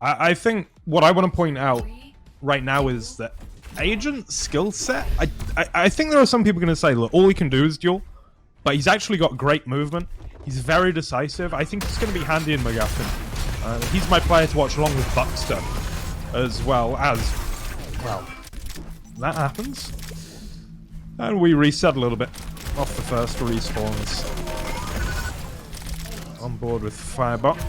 I think what I want to point out right now is that Agent's skill set. I think there are some people going to say, look, all he can do is duel, but he's actually got great movement. He's very decisive. I think it's going to be handy in McGuffin. He's my player to watch along with Buckster, as well as, well, that happens. And we reset a little bit off the first respawns. On board with Firebot.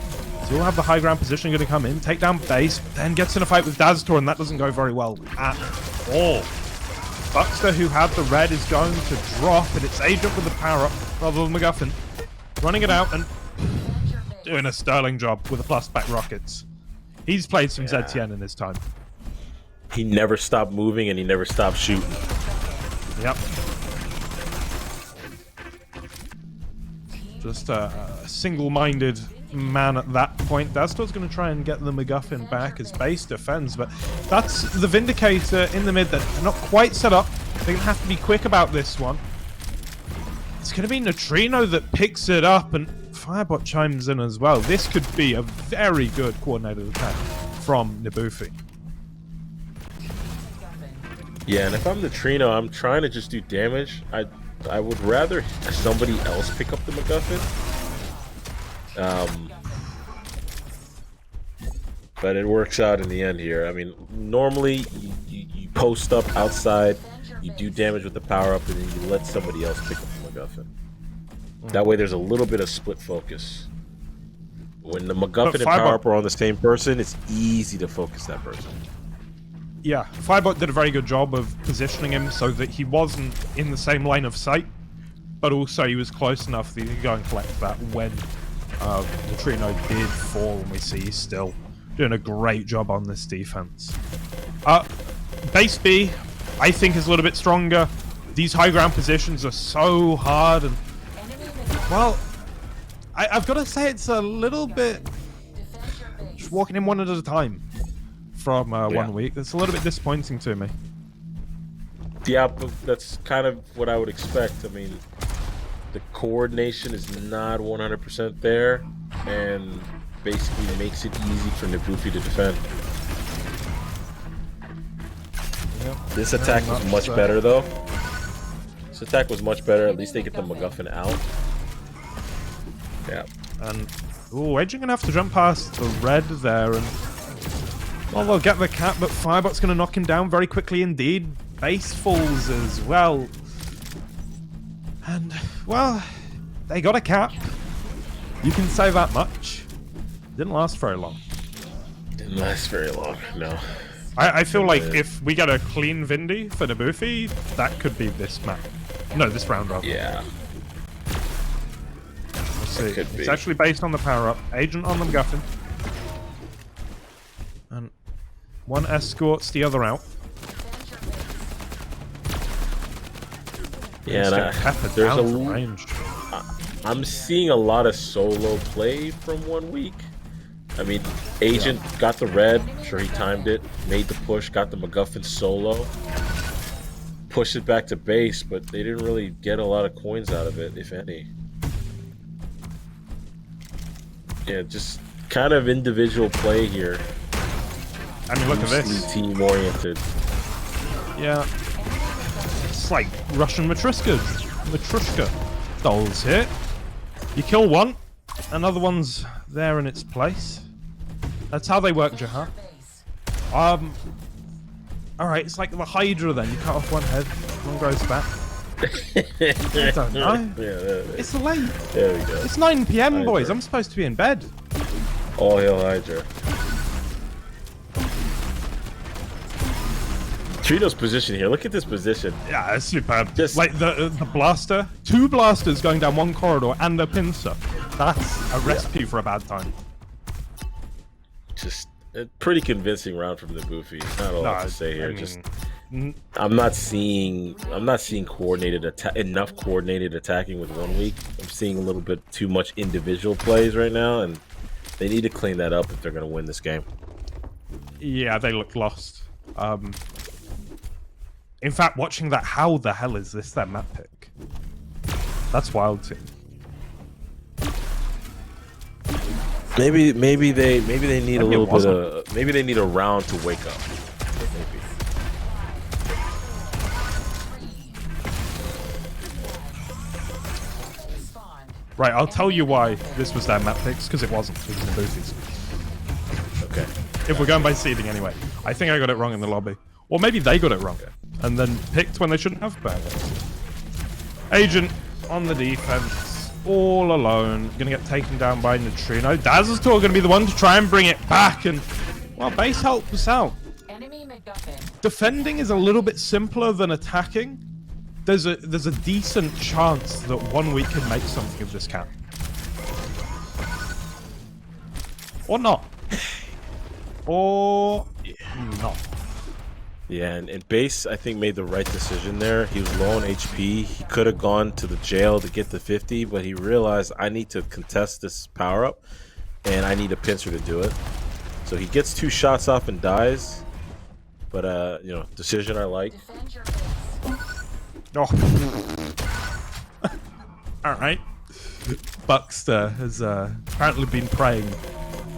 So you'll have the high ground position going to come in, take down base, then gets in a fight with Daztor, and that doesn't go very well at all. Buckster, who had the red, is going to drop, and it's Agent with the power-up, rather than McGuffin. Running it out and doing a sterling job with the plus-back rockets. He's played some ZTN in his time. He never stopped moving, and he never stopped shooting. Yep. Just a single-minded man at that point. Dastor's going to try and get the McGuffin back as base defends, but that's the Vindicator in the mid that are not quite set up. They're going to have to be quick about this one. It's going to be Neutrino that picks it up, and Firebot chimes in as well. This could be a very good coordinated attack from Nibufi. Yeah, and if I'm Neutrino, I'm trying to just do damage. I would rather somebody else pick up the McGuffin. But it works out in the end here. I mean, normally you post up outside, you do damage with the power up, and then you let somebody else pick up the McGuffin. That way there's a little bit of split focus. When the McGuffin and power up are on the same person, it's easy to focus that person. Yeah, Firebot did a very good job of positioning him so that he wasn't in the same line of sight, but also he was close enough that he could go and collect that when Neutrino did fall, and we see he's still doing a great job on this defense. Base B, I think, is a little bit stronger. These high ground positions are so hard, and, well, I've got to say it's a little bit just walking in one at a time from OneWeek. That's a little bit disappointing to me. Yeah, but that's kind of what I would expect. I mean, the coordination is not 100% there, and basically makes it easy for Nibufi to defend. Yep. This attack was much better, though. This attack was much better. At least they get the McGuffin out. Yeah. And, ooh, Agent gonna have to jump past the red there, and, well, they'll get the cap, but Firebot's gonna knock him down very quickly indeed. Base falls as well. And, well, they got a cap. You can say that much. Didn't last very long. Didn't last very long, no. I feel like if we get a clean Vindy for Nibufi, that could be this map. No, this round rather. Yeah. Let's see. It's actually based on the power-up. Agent on the McGuffin. And one escorts the other out. Yeah, and there's a range. I'm seeing a lot of solo play from OneWeek. I mean, Agent got the red, sure he timed it, made the push, got the McGuffin solo, pushed it back to base, but they didn't really get a lot of coins out of it, if any. Yeah, just kind of individual play here. I mean, look at this. Team oriented. Yeah. It's like Russian Matrushka dolls here. You kill one, another one's there in its place. That's how they work, Jaha. Alright, it's like the Hydra then. You cut off one head, one grows back. I don't know. It's late. There we go. It's 9 PM, boys. I'm supposed to be in bed. All hail Hydra. Trino's position here. Look at this position. Yeah, it's superb. Just like the blaster. 2 blasters going down one corridor and a pincer. That's a recipe for a bad time. Just a pretty convincing round from the Nibufi. Not a lot to say here. I mean, I'm not seeing coordinated enough coordinated attacking with OneWeek. I'm seeing a little bit too much individual plays right now, and they need to clean that up if they're going to win this game. Yeah, they look lost. In fact, watching that, how the hell is this their map pick? That's wild too. Maybe they need a little bit wasn't. of maybe they need a round to wake up. Maybe. Right, I'll tell you why this was their map picks, because it wasn't. It was Nibufi's. Okay. If we're going by seeding anyway. I think I got it wrong in the lobby. Or maybe they got it wrong. And then picked when they shouldn't have. But Agent on the defense, all alone. Gonna get taken down by Neutrino. Daz is still gonna be the one to try and bring it back. And, well, base helps us out. Defending is a little bit simpler than attacking. There's a decent chance that OneWeek can make something of this camp. Or not. Or not. Yeah, and Base, I think, made the right decision there. He was low on HP. He could have gone to the jail to get the 50, but he realized, I need to contest this power-up, and I need a pincer to do it. So he gets 2 shots off and dies. But, you know, decision I like. Oh. Alright. Buckster has apparently been praying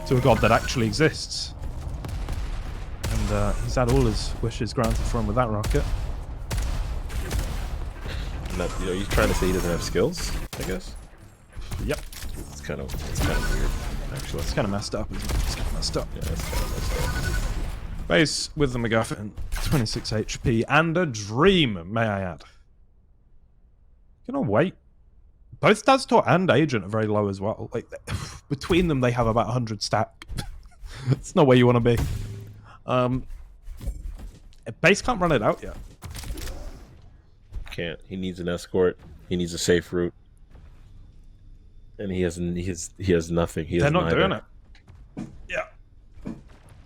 to a god that actually exists. And he's had all his wishes granted for him with that rocket. Not, you know, he's trying to say he doesn't have skills, I guess. Yep. It's kind of weird, actually. It's kind of messed up, isn't it? It's kind of messed up. Yeah, that's kind of messed up. Base with the MacGuffin, 26 HP, and a dream, may I add. Gonna wait. Both Daztor and Agent are very low as well. Like, between them, they have about 100 stack. It's not where you want to be. Base can't run it out yet. Can't. He needs an escort. He needs a safe route. And he has nothing. He They're has not neither. doing it. Yeah.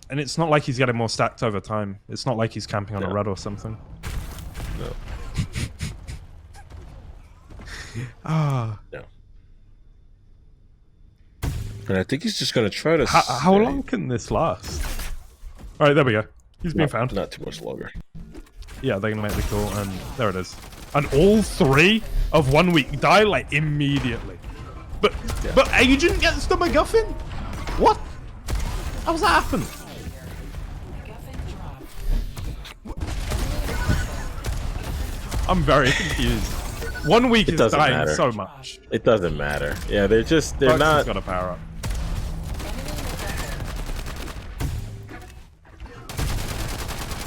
And it's not like he's getting more stacked over time. It's not like he's camping on a red or something. No. Ah. No. And I think he's just going to try to... How long can this last? Alright, there we go. He's been found. Not too much longer. Yeah, they're going to make the call, and there it is. And all 3 of OneWeek die, like, immediately. But Agent gets the MacGuffin? What? How's that happen? I'm very confused. OneWeek is dying so much. It doesn't matter. Yeah, they're Bucks not... has got to power up.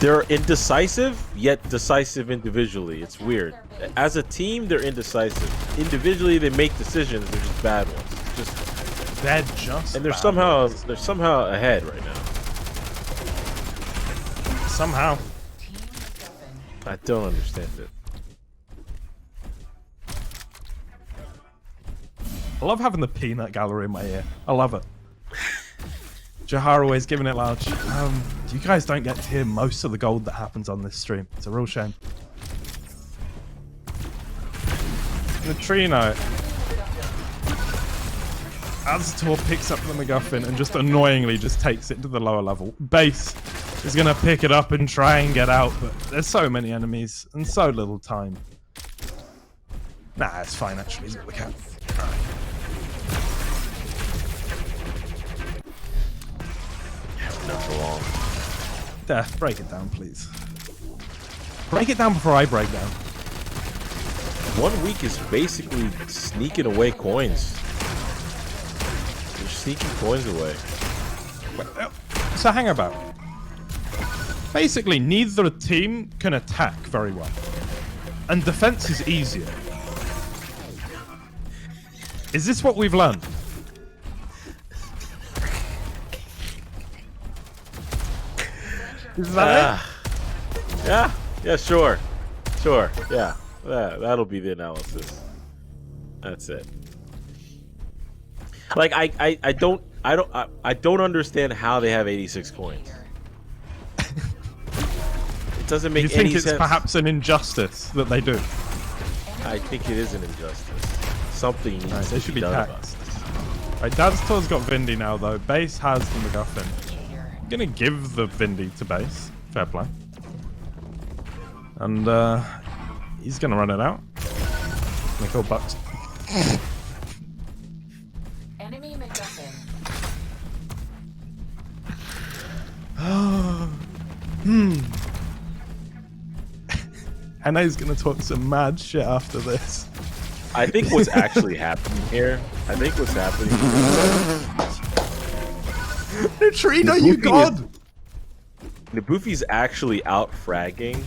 They're indecisive, yet decisive individually. It's weird. As a team, they're indecisive. Individually, they make decisions. They're just bad ones. They're just And they're bad somehow ahead right now. Somehow. I don't understand it. I love having the peanut gallery in my ear. I love it. Jahar always giving it large. You guys don't get to hear most of the gold that happens on this stream. It's a real shame. Neutrino. Aztor picks up the MacGuffin and just annoyingly just takes it to the lower level. Base is going to pick it up and try and get out, but there's so many enemies and so little time. Nah, it's fine actually. He's got the cap. Not for long. There, break it down, please. Break it down before I break down. OneWeek is basically sneaking away coins. They're sneaking coins away. So hang about. Basically, neither team can attack very well. And defense is easier. Is this what we've learned? Is that it? Yeah, sure. Yeah, that'll be the analysis. That's it. Like I don't understand how they have 86 coins. It doesn't make any sense. You think it's perhaps an injustice that they do? I think it is an injustice. Something needs they to should be be done taxed. about this. Right, Daztor's got Vindy now though. Base has the MacGuffin. I'm gonna give the Vindy to Base. Fair play. And he's gonna run it out. Nickel Bucks. Enemy MacGuffin. I know he's gonna talk some mad shit after this. I think what's actually happening here. Neutrino, you god! Nibufi's actually out fragging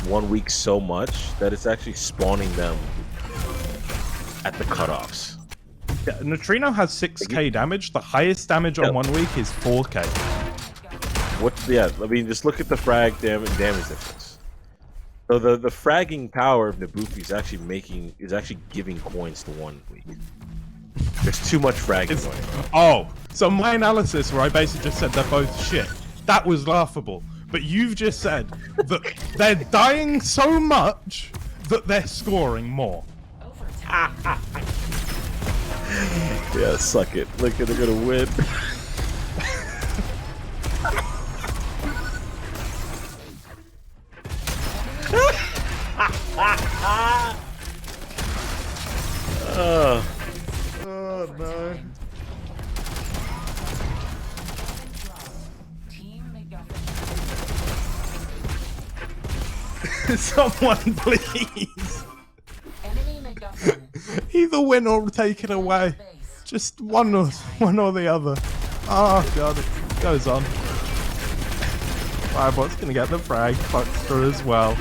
OneWeek so much that it's actually spawning them at the cutoffs. Yeah, Neutrino has 6k damage. The highest damage on OneWeek is 4k. Yeah, I mean, just look at the frag damage difference. So the fragging power of Nibufi is actually giving coins to OneWeek. There's too much fragging going on. Oh, so my analysis where I basically just said they're both shit, that was laughable. But you've just said that they're dying so much that they're scoring more. Yeah, suck it. Look, they're gonna win. Oh no. Someone please. Either win or take it away. Just one or the other. Oh god, it goes on. Diabot's gonna get the frag through as well.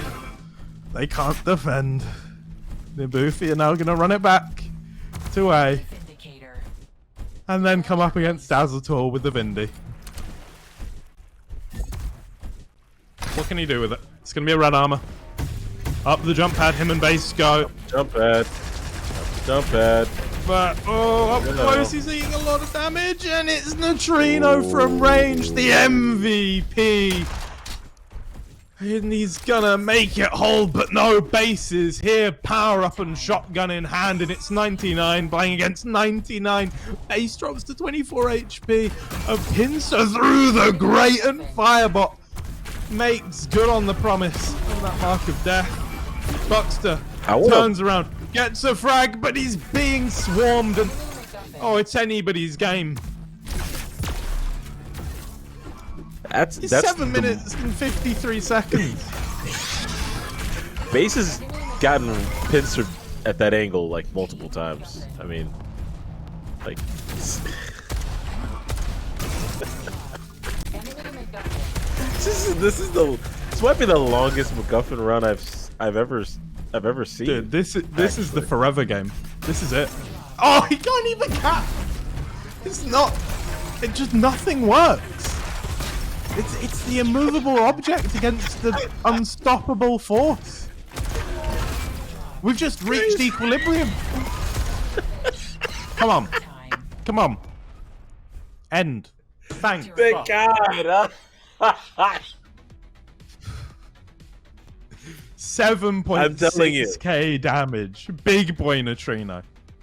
They can't defend. Nibufi are now gonna run it back to A. And then come up against Dazzletor with the Vindy. What can he do with it? It's gonna be a red armor. Up the jump pad, him and base go. Jump pad. Jump pad. But, oh, up close, he's eating a lot of damage, and it's Neutrino from range, the MVP. And he's gonna make it whole, but no bases here. Power up and shotgun in hand, and it's 99, playing against 99. Base drops to 24 HP. A pincer through the grate, and Firebot makes good on the promise on that mark of death. Buckster turns around, gets a frag, but he's being swarmed, and oh, it's anybody's game. That's 7 minutes and 53 seconds. Base has gotten pincered at that angle like multiple times. I mean, like. This might be the longest MacGuffin run I've ever seen. Dude, this is the forever game. This is it. Oh, he can't even cap. It's not. It just nothing works. It's the immovable object against the unstoppable force. We've just reached equilibrium. Come on. Come on. End. Thank God. 7.6k damage. Big boy Neutrino.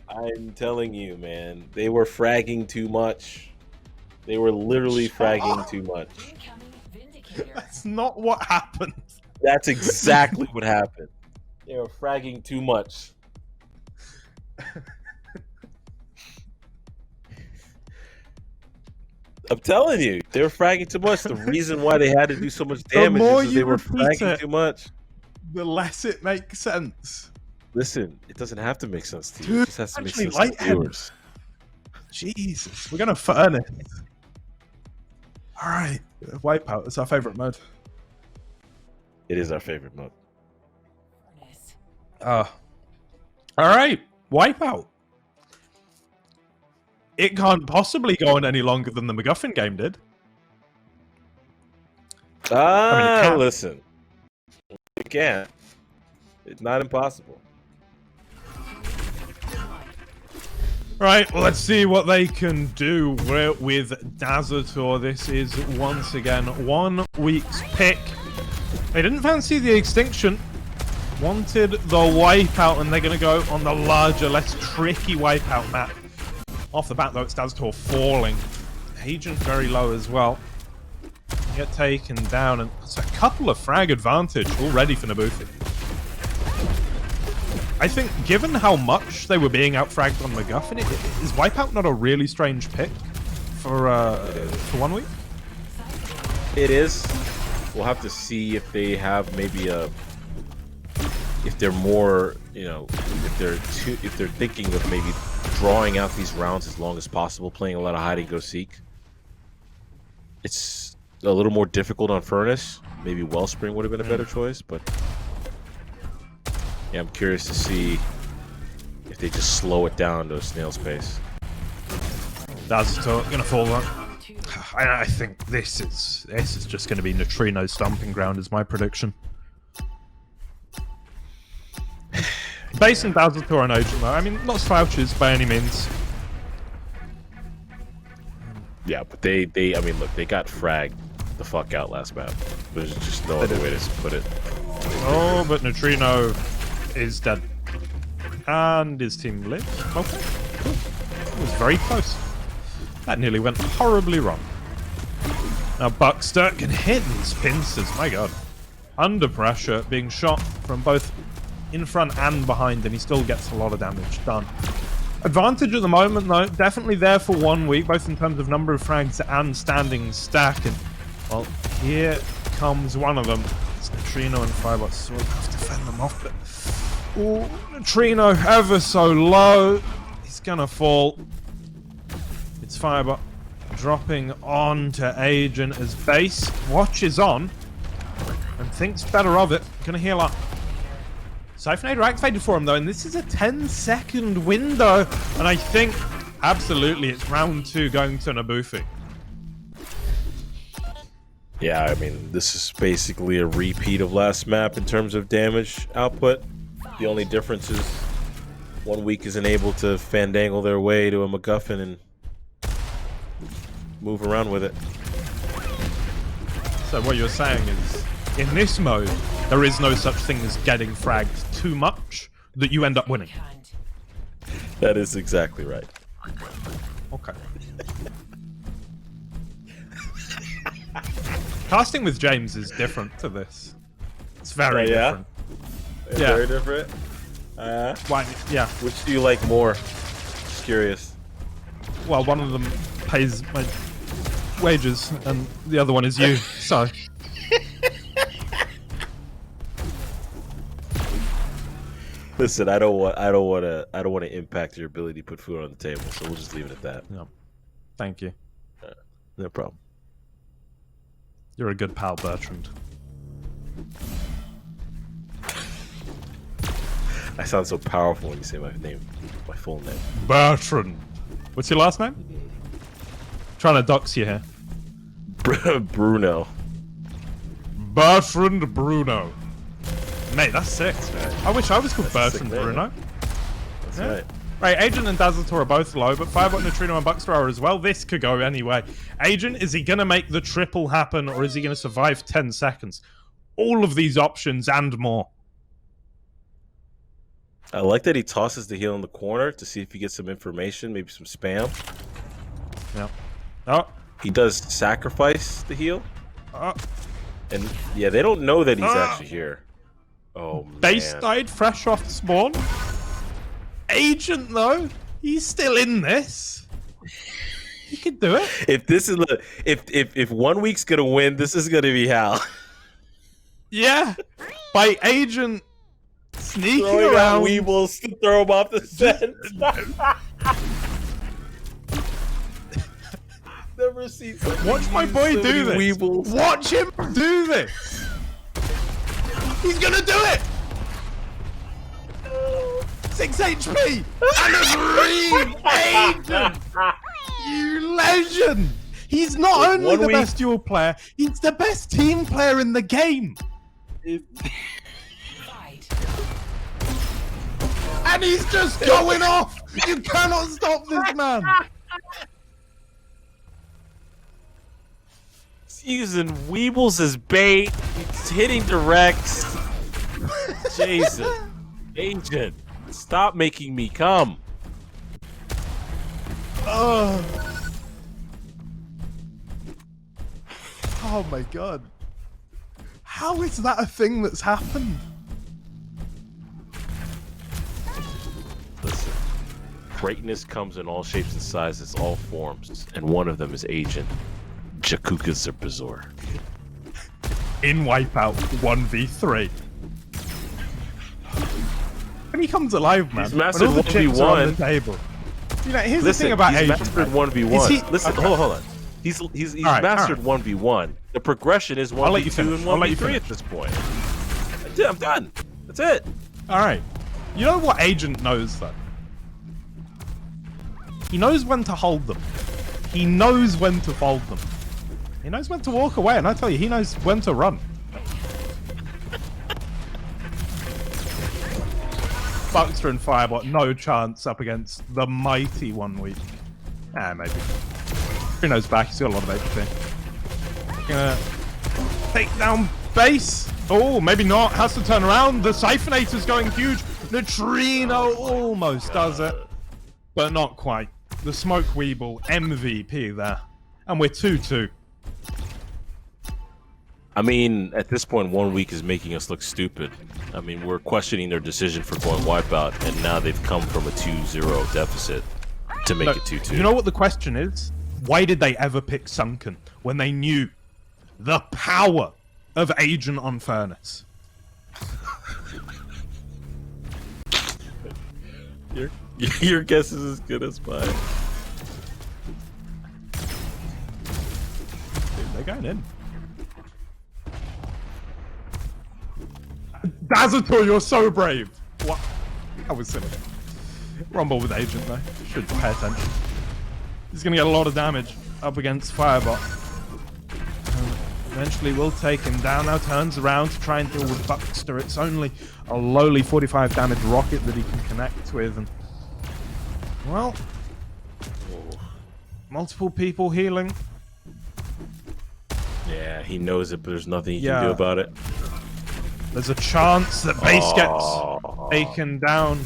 I'm telling you, man. They were fragging too much. They were literally fragging too much. That's not what happened. That's exactly what happened. They were fragging too much. I'm telling you, they were fragging too much. The reason why they had to do so much damage is they were fragging too much. The less it makes sense. Listen, it doesn't have to make sense to you. It just has to make sense to the viewers. Jesus, we're gonna furnace. All right, Wipeout. It's our favorite mode. It is our favorite mode. All right, Wipeout. It can't possibly go on any longer than the MacGuffin game did. Listen. It can. It's not impossible. Right, well, let's see what they can do with Dazzletor. This is once again OneWeek's pick. They didn't fancy the extinction. Wanted the Wipeout, and they're going to go on the larger, less tricky Wipeout map. Off the bat, though, it's Dazzletor falling. Agent very low as well. Get taken down, and it's a couple of frag advantage already for Nibufi. I think, given how much they were being outfragged on MacGuffin, is Wipeout not a really strange pick for OneWeek? It is. We'll have to see if they have maybe if they're more, if they're thinking of maybe drawing out these rounds as long as possible, playing a lot of hide and go seek, it's a little more difficult on Furnace. Maybe Wellspring would have been a better choice, but yeah, I'm curious to see if they just slow it down to a snail's pace. That's gonna fall on. I think this is just gonna be Neutrino's stomping ground, is my prediction. Base and Dazzletor and Agent, though. I mean, not slouches by any means. Yeah, but I mean, look, they got fragged the fuck out last map. There's just no other way to put it. Oh, but Neutrino is dead. And his team lives. Okay. Cool. It was very close. That nearly went horribly wrong. Now Buckster can hit these pincers, my god. Under pressure, being shot from both in front and behind, and he still gets a lot of damage done. Advantage at the moment, though, definitely there for OneWeek, both in terms of number of frags and standing stack. And, well, here comes one of them. It's Neutrino and Firebot, so we'll have to fend them off, but... Ooh, Neutrino ever so low. He's gonna fall. It's Firebot dropping on to Agent as base watches on and thinks better of it. Gonna heal up. Siphonator activated for him though, and this is a 10-second window, and I think absolutely it's round 2 going to Nibufi. Yeah, I mean, this is basically a repeat of last map in terms of damage output. The only difference is OneWeek isn't able to fandangle their way to a MacGuffin and move around with it. So what you're saying is, in this mode, there is no such thing as getting fragged too much that you end up winning. That is exactly right. Okay. Casting with James is different to this. It's very different. Yeah. Very different? Why? Yeah. Which do you like more? Just curious. Well, one of them pays my wages, and the other one is you. So. Listen, I don't want to impact your ability to put food on the table, so we'll just leave it at that. No. Thank you. No problem. You're a good pal, Bertrand. I sound so powerful when you say my name, my full name. Bertrand. What's your last name? Trying to dox you here. Bruno. Bertrand Bruno. Mate, that's sick. Right. I wish I was called Bertrand Bruno. That's right. Right, Agent and Dazzletor are both low, but Firebot, Neutrino, and Buckster are as well. This could go anyway. Agent, is he going to make the triple happen, or is he going to survive 10 seconds? All of these options and more. I like that he tosses the heal in the corner to see if he gets some information, maybe some spam. Yeah. Oh. He does sacrifice the heal. Oh. And yeah, they don't know that he's actually here. Oh, man. Base died fresh off spawn. Agent, though, he's still in this. He can do it. If this is if OneWeek's gonna win, this is gonna be hell. Yeah. By Agent sneaking throwing around. Weebles to throw him off the scent. Never seen. Watch my boy do this. Weebles. Watch him do this. He's gonna do it. 6 HP and a green Agent. You legend. He's not only the best duel player, he's the best team player in the game. And he's just going off. You cannot stop this man. He's using Weebles as bait. He's hitting directs. Jason. Agent. Stop making me come. Oh my god. How is that a thing that's happened? Listen. Greatness comes in all shapes and sizes, all forms, and one of them is Agent. Jakuka Zerpazor. In Wipeout 1v3. he comes alive, man. He's mastered when all the chips are on the 1v1. table. You know, here's Listen, the thing about he's Asian. mastered Right? 1v1. Listen, Okay. hold on. He's right, mastered 1v1. The progression is 1v2 and 1v3 at this point. I'm done. That's it. All right. You know what Agent knows, though? He knows when to hold them. He knows when to fold them. He knows when to walk away, and I tell you, he knows when to run. Buckster and Firebot, no chance up against the mighty OneWeek. Ah, maybe. Who knows back? He's got a lot of HP. Gonna take down base. Oh, maybe not. Has to turn around. The Siphonator's going huge. Neutrino almost does it, but not quite. The Smoke Weeble MVP there. And we're 2-2. I mean, at this point, OneWeek is making us look stupid. I mean, we're questioning their decision for going wipeout, and now they've come from a 2-0 deficit to make it 2-2. You know what the question is? Why did they ever pick Sunken when they knew the power of Agent on Furnace? Your guess is as good as mine. Dude, they're going in. Dazator, you're so brave! What? That was silly. Rumble with Agent, though. Should pay attention. He's gonna get a lot of damage up against Firebot. Eventually will take him down. Now turns around to try and deal with Buckster. It's only a lowly 45 damage rocket that he can connect with. And, well, multiple people healing. Yeah, he knows it, but there's nothing he can do about it. There's a chance that base gets taken down.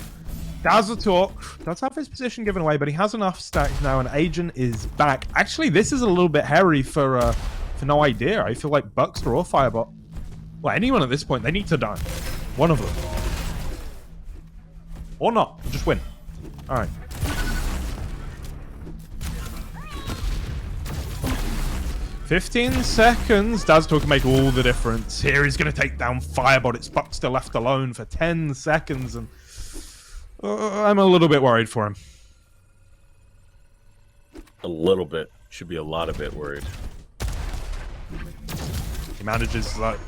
Dazator does have his position given away, but he has enough stacks now, and Agent is back. Actually, this is a little bit hairy for no idea. I feel like Buckster or Firebot, well, anyone at this point, they need to die. One of them. Or not. Just win. Alright. "15 seconds. Dazator can make all the difference. Here he's going to take down Firebot. It's Buckster left alone for 10 seconds, and I'm a little bit worried for him. A little bit. Should be a lot of bit worried. He manages, but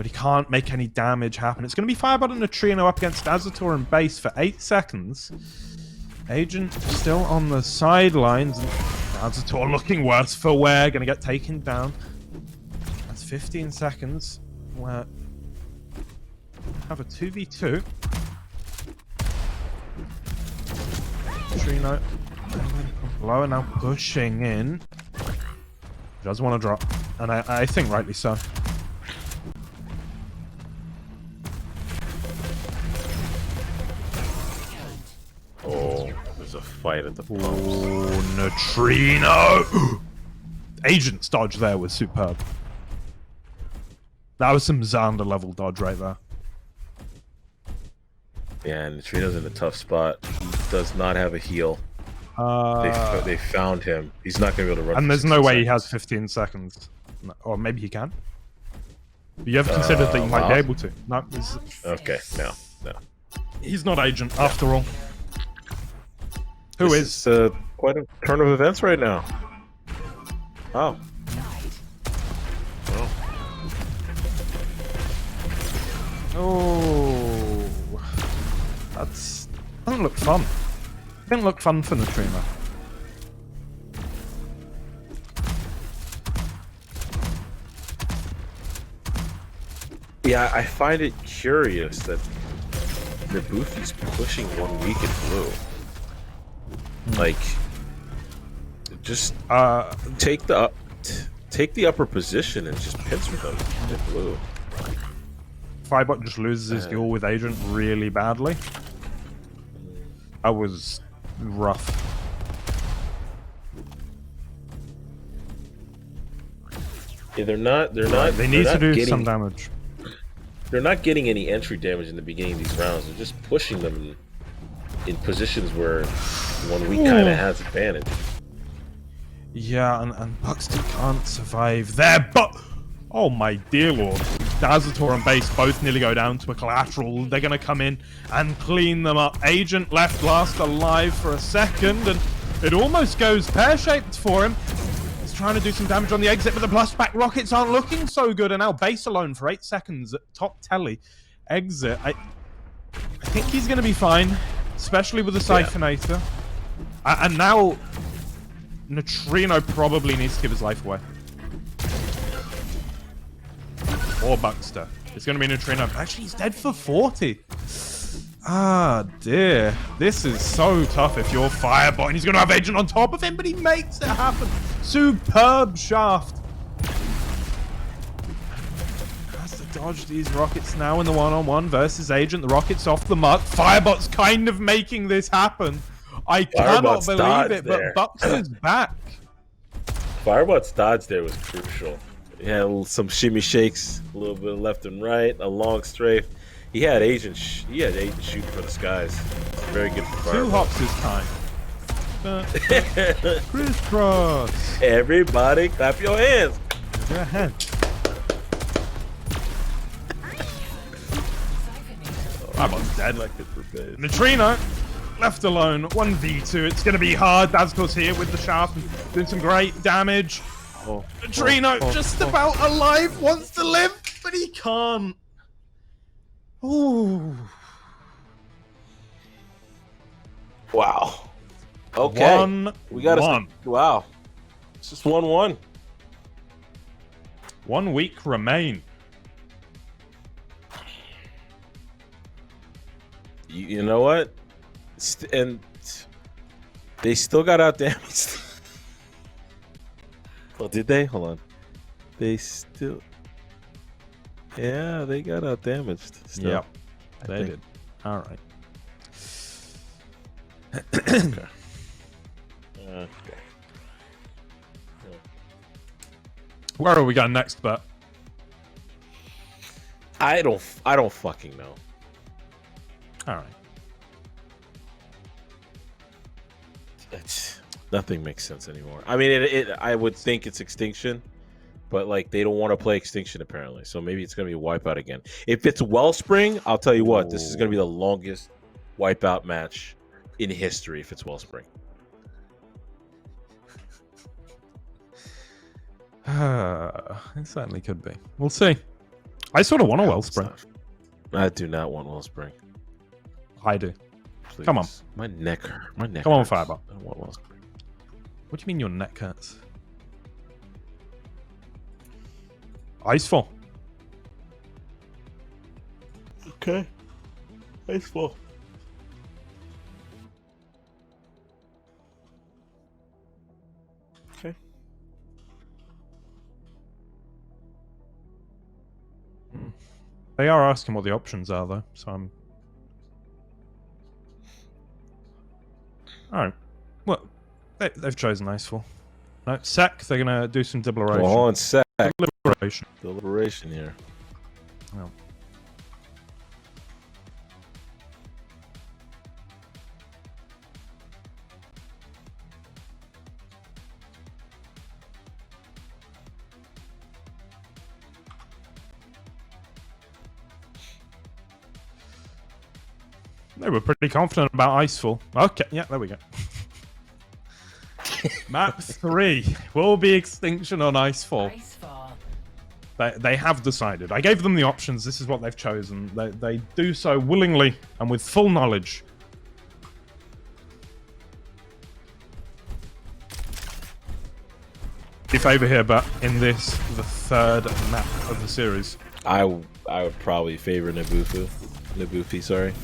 he can't make any damage happen. It's going to be Firebot and Neutrino up against Dazator and base for 8 seconds. Agent still on the sidelines. Dazator looking worse for wear. Going to get taken down. That's 15 seconds. We're have a 2v2. Neutrino lower now, pushing in. Does want to drop, and I think rightly so. Oh, there's a fight at the pumps. Oh, Neutrino! Agent's dodge there was superb. That was some Xander level dodge right there. Yeah, and Neutrino's in a tough spot. He does not have a heal. They found him. He's not going to be able to run. And there's no way he has 15 seconds. No, or maybe he can. But you have considered that he might be able to. No, okay, no. He's not Agent after all. Who this is quite a turn of events right now. Oh. Oh, doesn't look fun. Didn't look fun for Neutrino. Yeah, I find it curious that Nibufi's pushing OneWeek in blue. Like, just take the upper position and just pincer them in blue. Firebot just loses his duel with Agent really badly. That was rough. Yeah, they need to do some damage. They're not getting any entry damage in the beginning of these rounds. They're just pushing them in positions where OneWeek kind of has advantage. Yeah, and Buxton can't survive there, but oh my dear lord. Dazator and Base both nearly go down to a collateral. They're going to come in and clean them up. Agent left last alive for a second, and it almost goes pear-shaped for him. He's trying to do some damage on the exit, but the plus back rockets aren't looking so good, and now Base alone for 8 seconds at top telly. Exit. I think he's going to be fine, especially with the Siphonator. And now Neutrino probably needs to give his life away. Or Buckster. It's going to be Neutrino. Actually, he's dead for 40. Ah, dear. This is so tough if you're Firebot. And he's going to have Agent on top of him, but he makes it happen. Superb shaft. Has to dodge these rockets now in the one-on-one versus Agent. The rocket's off the mark. Firebot's kind of making this happen. I cannot believe it, but Buckster's back. Firebot's dodge there was crucial. He had some shimmy shakes, a little bit left and right, a long strafe. He had Agent shooting for the skies. Very good for Firebot. 2 hops this time. Crisscross. Everybody, clap your hands. Your hand. Firebot's dead. Neutrino left alone. 1v2. It's going to be hard. Dazator's here with the shaft and doing some great damage. Neutrino just about alive, wants to live, but he can't. Ooh. Wow. Okay. We got to. Wow. It's just 1-1. 1 week remain. You know what? And they still got out damaged. Oh, did they? Hold on. They still... Yeah, they got out damaged. Still, yep, they did. All right. Okay. Where are we going next, Bert? I don't fucking know. All right. Nothing makes sense anymore. I mean, I would think it's Extinction, but like they don't want to play Extinction apparently. So maybe it's gonna be a Wipeout again. If it's Wellspring, I'll tell you what, this is gonna be the longest Wipeout match in history. If it's Wellspring, it certainly could be. We'll see. I sort of want a Wellspring. I do not want Wellspring. I do. Please. Come on. My neck hurts. My neck. Come on, hurts. Firebot. I don't want Wellspring. What do you mean your neck hurts? Icefall. Okay. Icefall. Okay. They are asking what the options are, though, so I'm... Alright. Well, they've chosen Icefall. No, Sec, they're going to do some deliberation. Well, on Sec. Deliberation. Deliberation here. Oh. They were pretty confident about Icefall. Okay, yeah, there we go. Map 3 will be Extinction on Icefall. They have decided. I gave them the options. This is what they've chosen. They do so willingly and with full knowledge. Your favour here, but in this, the 3rd map of the series. I would probably favor Nibufi, sorry.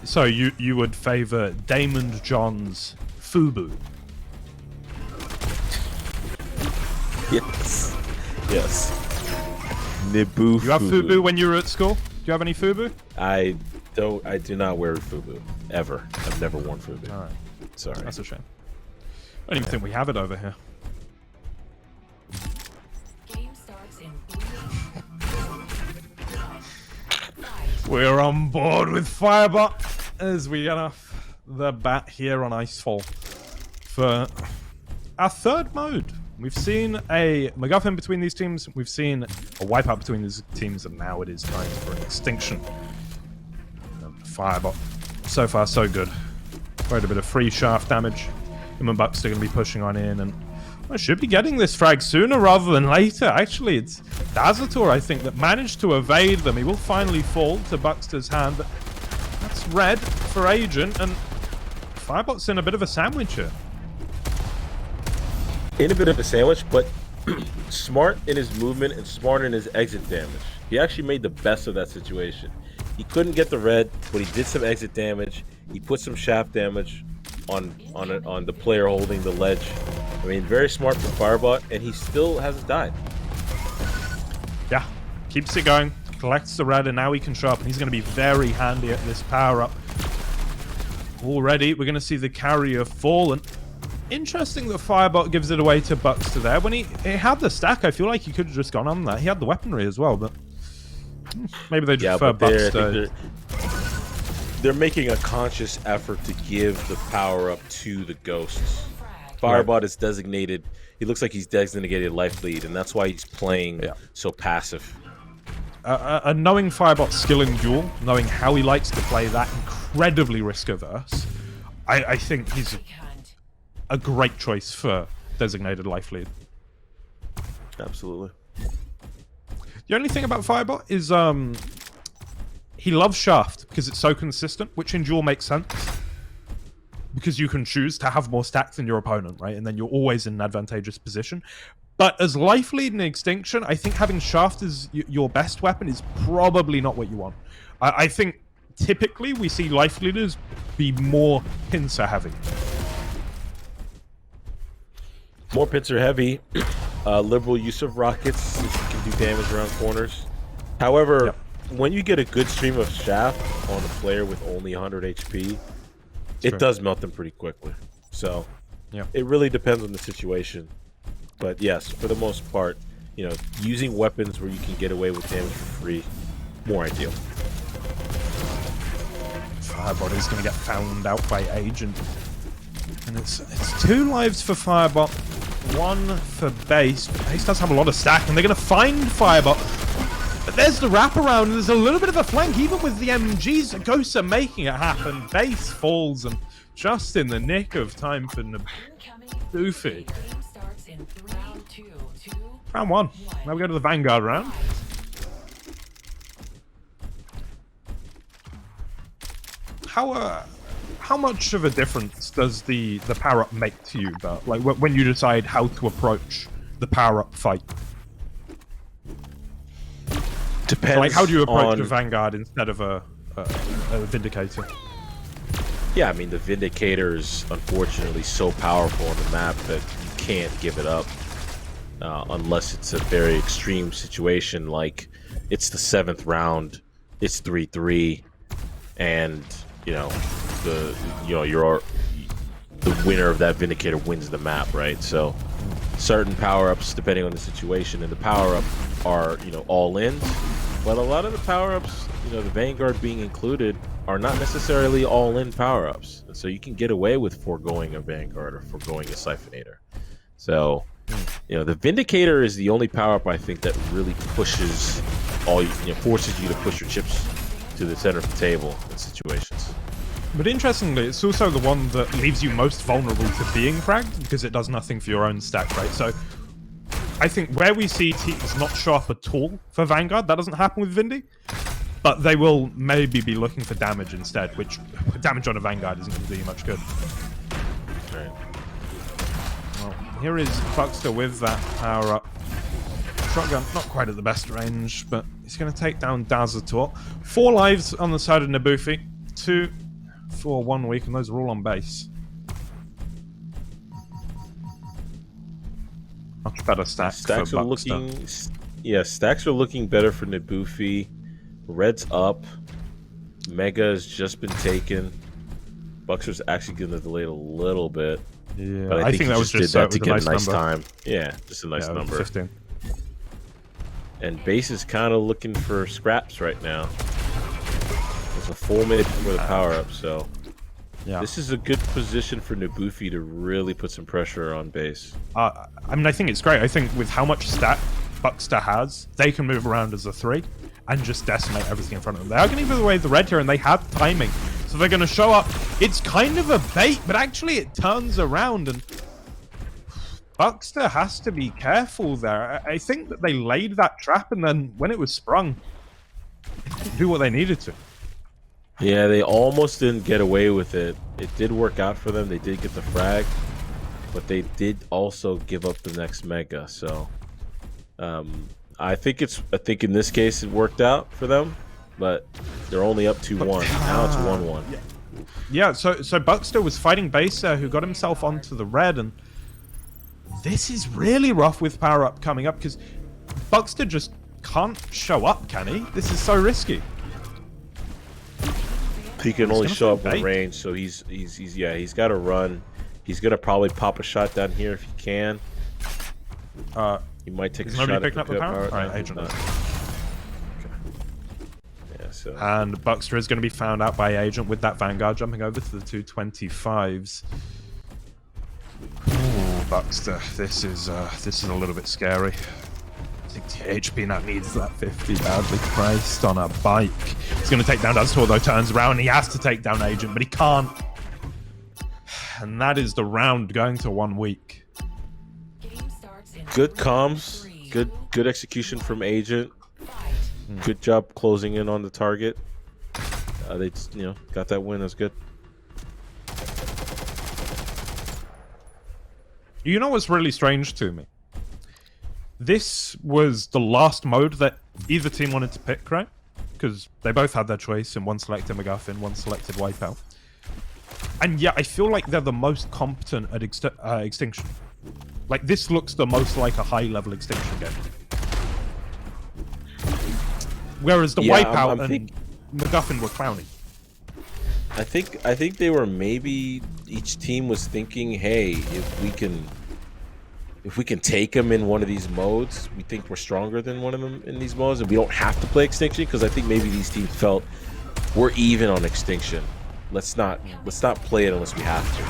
So you would favour Damon John's Fubu? Yes. Yes. Nibufi. You have Fubu when you were at school? Do you have any Fubu? I do not wear Fubu. Ever. I've never worn Fubu. Alright. Sorry. That's a shame. I don't even think we have it over here. Game starts in We're on board with Firebot as we get off the bat here on Icefall for our 3rd mode We've seen a MacGuffin between these teams. We've seen a wipeout between these teams, and now it is time for an extinction. Firebot. So far, so good. Quite a bit of free shaft damage. Him and Buxter going to be pushing on in, and I should be getting this frag sooner rather than later. Actually, it's Diabotical, I think, that managed to evade them. He will finally fall to Buxter's hand, but that's red for Agent, and Firebot's in a bit of a sandwich here. In a bit of a sandwich, but smart in his movement and smart in his exit damage. He actually made the best of that situation. He couldn't get the red, but he did some exit damage. He put some shaft damage on the player holding the ledge. I mean, very smart from Firebot, and he still hasn't died. Yeah, keeps it going, collects the red, and now he can show up, and he's going to be very handy at this power-up. Already, we're going to see the carrier fall, and interesting that Firebot gives it away to Buxter there. When he had the stack, I feel like he could have just gone on that. He had the weaponry as well, but maybe they just prefer Buxter. They're making a conscious effort to give the power-up to the ghosts. Firebot is designated. He looks like he's designated life lead, and that's why he's playing so passive. Knowing Firebot's skill in duel, knowing how he likes to play that incredibly risk-averse, I think he's a great choice for designated life lead. Absolutely. The only thing about Firebot is he loves Shaft because it's so consistent, which in duel makes sense. Because you can choose to have more stacks than your opponent, right? And then you're always in an advantageous position. But as life lead in Extinction, I think having Shaft as your best weapon is probably not what you want. I think typically we see life leaders be more pincer heavy. More pincer heavy. Liberal use of rockets can do damage around corners. However, when you get a good stream of Shaft on a player with only 100 HP, it does melt them pretty quickly. So it really depends on the situation. But yes, for the most part, you know, using weapons where you can get away with damage for free, more ideal. Firebot is going to get found out by Agent. And it's 2 lives for Firebot, 1 for Base. But Base does have a lot of stack, and they're going to find Firebot. But there's the wraparound, and there's a little bit of a flank, even with the MGs. Ghosts are making it happen. Base falls, and just in the nick of time for Nibufi. Round 1. Now we go to the Vanguard round. How much of a difference does the power-up make to you, Bert? Like, when you decide how to approach the power-up fight? Depends. So, like, how do you approach a Vanguard instead of a Vindicator? Yeah, I mean, the Vindicator is unfortunately so powerful on the map that you can't give it up unless it's a very extreme situation, like it's the 7th round, it's 3-3, and the winner of that Vindicator wins the map, right? So certain power-ups, depending on the situation, and the power-up are all in, but a lot of the power-ups, the Vanguard being included, are not necessarily all-in power-ups, and so you can get away with foregoing a Vanguard or foregoing a Siphonator. So the Vindicator is the only power-up I think that really pushes forces you to push your chips to the center of the table in situations. But interestingly, it's also the one that leaves you most vulnerable to being fragged because it does nothing for your own stack, right? So I think where we see teams not show up at all for Vanguard, that doesn't happen with Vindy, but they will maybe be looking for damage instead, which damage on a Vanguard isn't going to do you much good. Right. Well, here is Buxter with that power up. Shotgun, not quite at the best range, but he's going to take down Diabotical. 4 lives on the side of Nibufi, 2 for OneWeek, and those are all on base. Much better stacks Stacks for are Buxter. stacks are looking better for Nibufi. Red's up. Mega has just been taken. Buxter's actually going to delay it a little bit. Yeah, but I think that was just so to get a nice time. Yeah, just a nice number. 15. And Base is kind of looking for scraps right now. It's a full minute before the power up, so Yeah. This is a good position for Nibufi to really put some pressure on base. I mean, I think it's great. I think with how much stat Buckster has, they can move around as a 3 and just decimate everything in front of them. They are going to give away the red here, and they have timing. So they're going to show up. It's kind of a bait, but actually it turns around, and Buckster has to be careful there. I think that they laid that trap, and then when it was sprung, they didn't do what they needed to. Yeah, they almost didn't get away with it. It did work out for them. They did get the frag, but they did also give up the next mega. So, I think in this case it worked out for them, but they're only up 2-1. Now it's 1-1. Yeah. So Buckster was fighting base there, who got himself onto the red, and this is really rough with power up coming up because Buckster just can't show up, can he? This is so risky. He can only show up in range, so he's got to run. He's gonna probably pop a shot down here if he can. He might take a shot. Nobody picking up the power? Alright, Agent. Okay. Yeah, so. And Buckster is going to be found out by Agent with that Vanguard jumping over to the 225s. Ooh, Buckster, this is a little bit scary. I think THP now needs that 50 badly. Christ on a bike. He's going to take down Daztor, though, turns around. He has to take down Agent, but he can't. And that is the round going to OneWeek. Good comms, good execution from Agent. Good job closing in on the target. They got that win. That's good. You know what's really strange to me? This was the last mode that either team wanted to pick, right? Because they both had their choice, and one selected MacGuffin, one selected Wipeout. And yeah, I feel like they're the most competent at Extinction. Like, this looks the most like a high-level Extinction game. Whereas the Wipeout and MacGuffin were clowning. I think they were maybe each team was thinking, hey, if we can take them in one of these modes, we think we're stronger than one of them in these modes, and we don't have to play Extinction, because I think maybe these teams felt we're even on Extinction. Let's not play it unless we have to.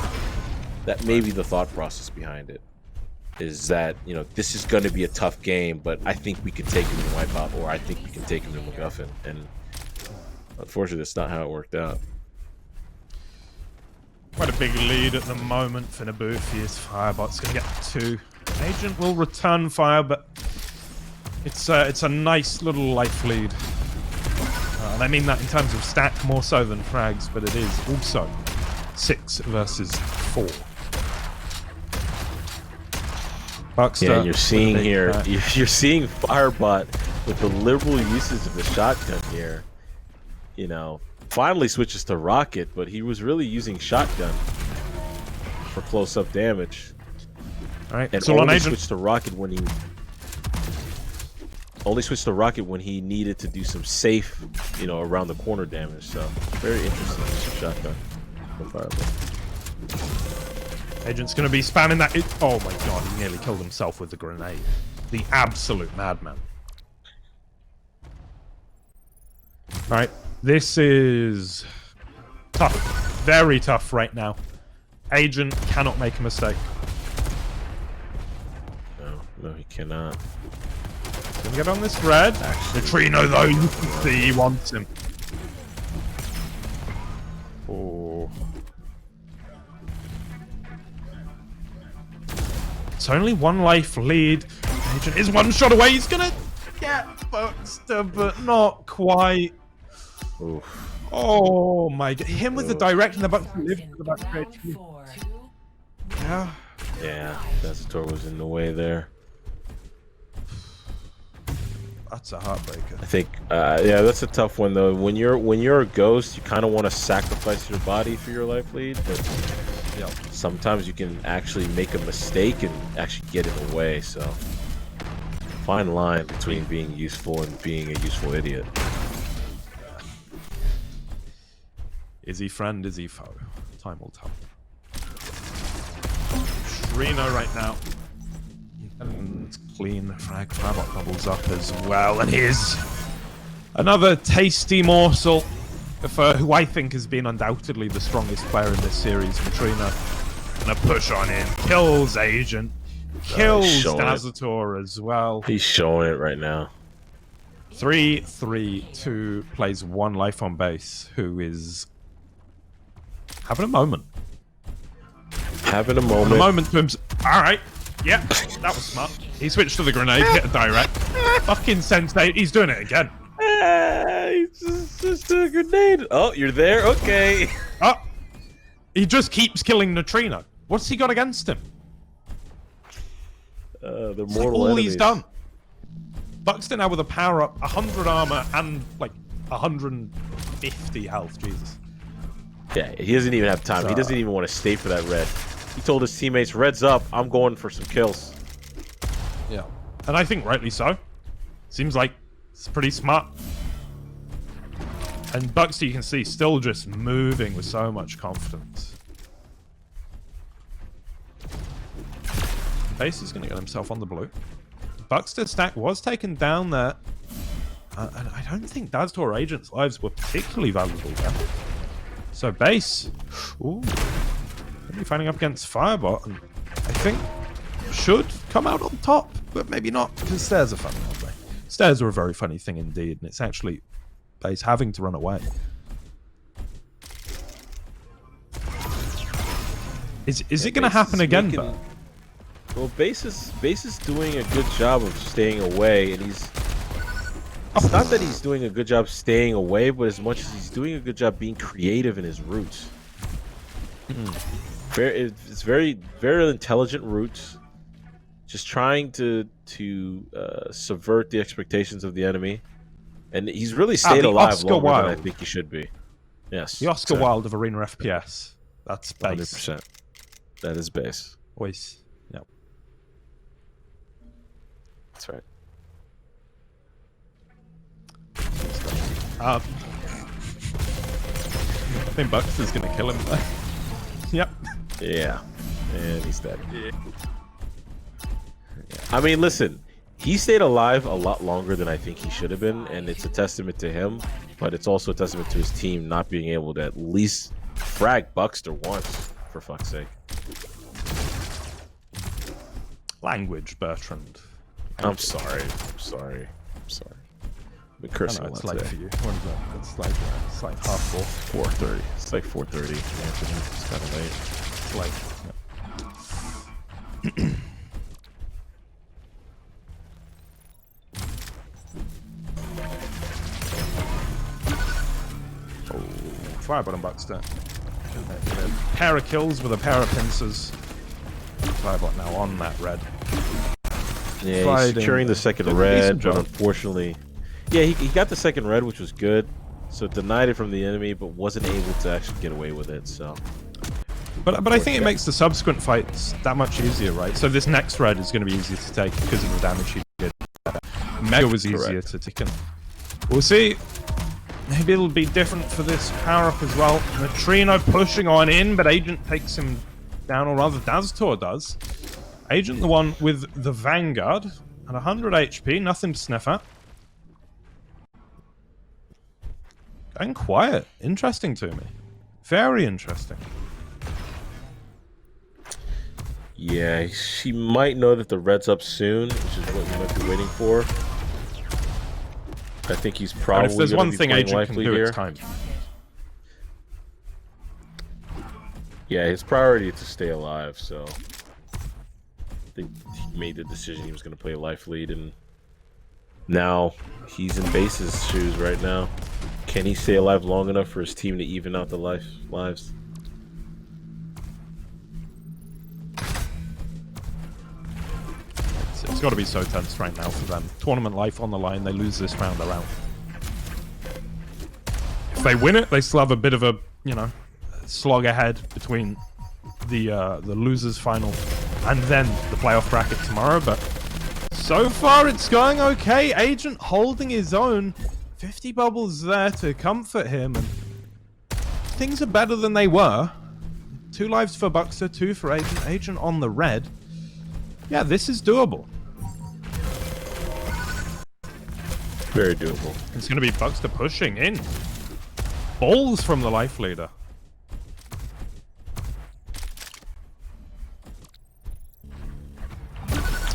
That may be the thought process behind it. Is that, this is going to be a tough game, but I think we can take him to Wipeout, or I think we can take him to MacGuffin. And unfortunately, that's not how it worked out. Quite a big lead at the moment for Nibufi. His Firebot's going to get 2. Agent will return fire, but it's a nice little life lead. And I mean that in terms of stack more so than frags, but it is also 6 versus 4. Buckster, yeah, you're seeing here, you're seeing Firebot with the liberal usage of the shotgun here. Finally switches to rocket, but he was really using shotgun for close-up damage. All right, and so only switched to rocket when he needed to do some safe, around the corner damage. So very interesting shotgun from Firebot. Agent's going to be spamming that. Oh my god, he nearly killed himself with the grenade. The absolute madman. Alright, this is tough. Very tough right now. Agent cannot make a mistake. No, he cannot. Gonna get on this red. Neutrino, though, you can see he wants him. Oh. It's only 1 life lead. Agent is 1 shot away. He's gonna get Buckster, but not quite. Oof. Oh my god. Him with the direct and the Buckster lived for the back stretch. Yeah. Yeah, Daztor was in the way there. That's a heartbreaker. I think, yeah, that's a tough one though. When you're a ghost, you kind of want to sacrifice your body for your life lead, but sometimes you can actually make a mistake and actually get in the way. So, fine line between being useful and being a useful idiot. Is he friend? Is he foe? Time will tell. Reno right now. And it's clean. Frag Fabot doubles up as well. And here's another tasty morsel for who I think has been undoubtedly the strongest player in this series, Neutrino. Gonna push on in, kills Agent, kills Dazator as well. He's showing it right now. 3-3-2 plays 1 life on base, who is having a moment. Having a moment. A moment to him. Alright, yeah, that was smart. He switched to the grenade, hit a direct. Fucking sensei, he's doing it again. He's just a grenade. Oh, you're there? Okay. Oh, he just keeps killing Neutrino. What's he got against him? The It's mortal all enemies. he's done. Buxton now with a power up, 100 armor, and like 150 health. Jesus. Yeah, he doesn't even have time. He doesn't even want to stay for that red. He told his teammates, "Red's up. I'm going for some kills." Yeah, and I think rightly so. Seems like it's pretty smart. And Buxty, you can see, still just moving with so much confidence. Base is going to get himself on the blue. Buxter's stack was taken down there. And I don't think Dazator or Agent's lives were particularly valuable there. So Base, ooh, maybe fighting up against Firebot, and I think should come out on top, but maybe not, because stairs are funny, aren't they? Stairs are a very funny thing indeed, and it's actually Base having to run away. Is it going to happen again, though? Well, Base is doing a good job of staying away, and he's... It's not that he's doing a good job staying away, but as much as he's doing a good job being creative in his routes. It's very, very intelligent routes. Just trying to subvert the expectations of the enemy. And he's really stayed alive Oscar longer Wilde. than I think he should be. Yes. The Oscar Wilde of Arena FPS. That's Base. 100%. That is Base. Always. Yeah. That's right. I think Bucks is going to kill him there. Yep. Yeah. And he's dead. Yeah. I mean, listen. He stayed alive a lot longer than I think he should have been, and it's a testament to him, but it's also a testament to his team not being able to at least frag Buxter once, for fuck's sake. Language, Bertrand. I'm sorry. I'm sorry. I'm sorry. I've been cursing a lot It's late today. for you. What is that? It's like 4:30. 4:30. It's like 4:30. It's kind of late. It's like. Oh, Firebot and Buxter. Pair of kills with a pair of pincers. Firebot now on that red. Yeah, he's securing the second red, but unfortunately... Yeah, he got the second red, which was good. So it denied it from the enemy, but wasn't able to actually get away with it, so... But I think it makes the subsequent fights that much easier, right? So this next red is going to be easier to take because of the damage he did. Mega was easier to take in. We'll see. Maybe it'll be different for this power-up as well. Neutrino pushing on in, but Agent takes him down, or rather Dazator does. Agent the one with the Vanguard at 100 HP, nothing to sniff at. Going quiet. Interesting to me. Very interesting. Yeah, she might know that the red's up soon, which is what you might be waiting for. I think he's probably And if there's one thing Agent can do, here. it's time. Yeah, his priority is to stay alive, so... I think he made the decision he was going to play life lead, and now he's in Base's shoes right now. Can he stay alive long enough for his team to even out the lives? It's got to be so tense right now for them. Tournament life on the line. They lose this round, they're out. If they win it, they still have a bit of a, slog ahead between the losers final and then the playoff bracket tomorrow. But so far, it's going okay. Agent holding his own. 50 bubbles there to comfort him, and things are better than they were. 2 lives for Buxter, 2 for Agent. Agent on the red. Yeah, this is doable. Very doable. It's going to be Buxter pushing in. balls from the life leader.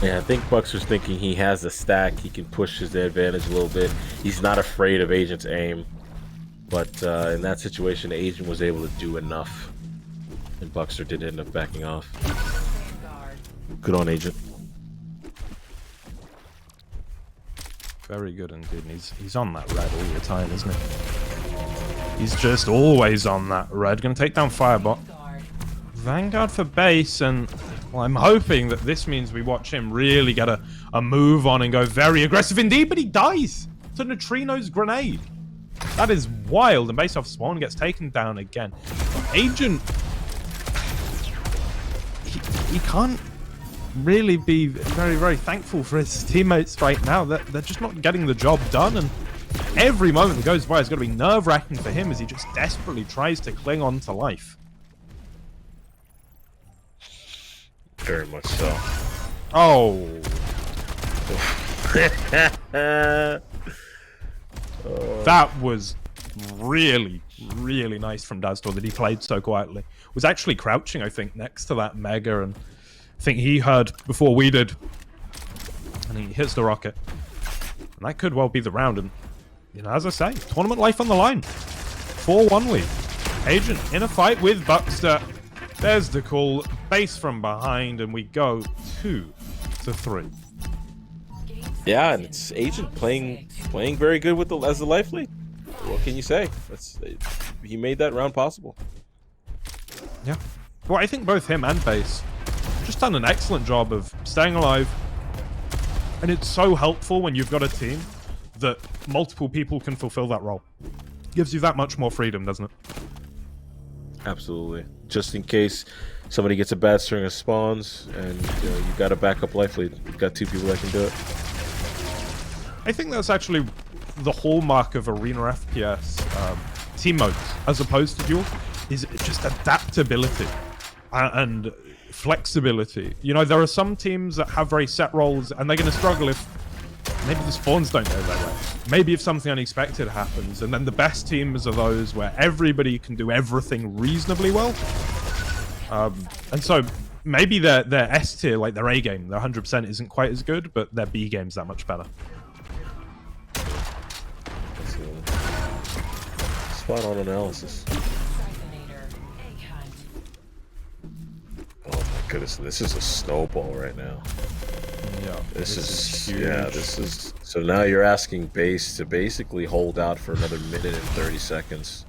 Yeah, I think Buxer's thinking he has a stack. He can push his advantage a little bit. He's not afraid of Agent's aim. But in that situation, Agent was able to do enough. And Buxer did end up backing off. Good on Agent. Very good indeed. And he's on that red all the time, isn't he? He's just always on that red. Gonna take down Firebot. Vanguard for base, and well, I'm hoping that this means we watch him really get a move on and go very aggressive indeed, but he dies to Neutrino's grenade. That is wild, and base off Swan gets taken down again. Agent, he can't really be very, very thankful for his teammates right now. They're just not getting the job done, and every moment that goes by is going to be nerve-wracking for him as he just desperately tries to cling on to life. Very much so. Oh. That was really, really nice from Dazdor that he played so quietly. Was actually crouching, I think, next to that Mega, and I think he heard before we did. And he hits the rocket. And that could well be the round. And, you know, as I say, tournament life on the line. 4-1 lead. Agent in a fight with Buxter. There's the call. Base from behind, and we go 2-3. Yeah, and it's Agent playing very good with as the life lead. What can you say? He made that round possible. Yeah. Well, I think both him and Base just done an excellent job of staying alive. And it's so helpful when you've got a team that multiple people can fulfill that role. Gives you that much more freedom, doesn't it? Absolutely. Just in case somebody gets a bad string of spawns and you've got a backup life lead. You've got two people that can do it. I think that's actually the hallmark of arena FPS team modes, as opposed to duel, is just adaptability and flexibility. You know, there are some teams that have very set roles, and they're going to struggle if maybe the spawns don't go their way. Maybe if something unexpected happens, and then the best teams are those where everybody can do everything reasonably well. And so maybe their S tier, like their A game, their 100% isn't quite as good, but their B game's that much better. Spot on analysis. Oh my goodness, this is a snowball right now. Yeah, This is huge. yeah, this is so now you're asking base to basically hold out for another minute and 30 seconds.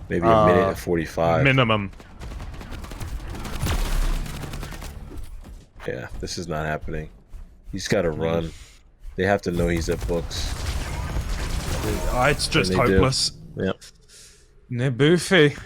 Maybe a minute and 45. Minimum. Yeah, this is not happening. He's got to run. They have to know he's at books. It's just And they do. hopeless. Yep. Nibufi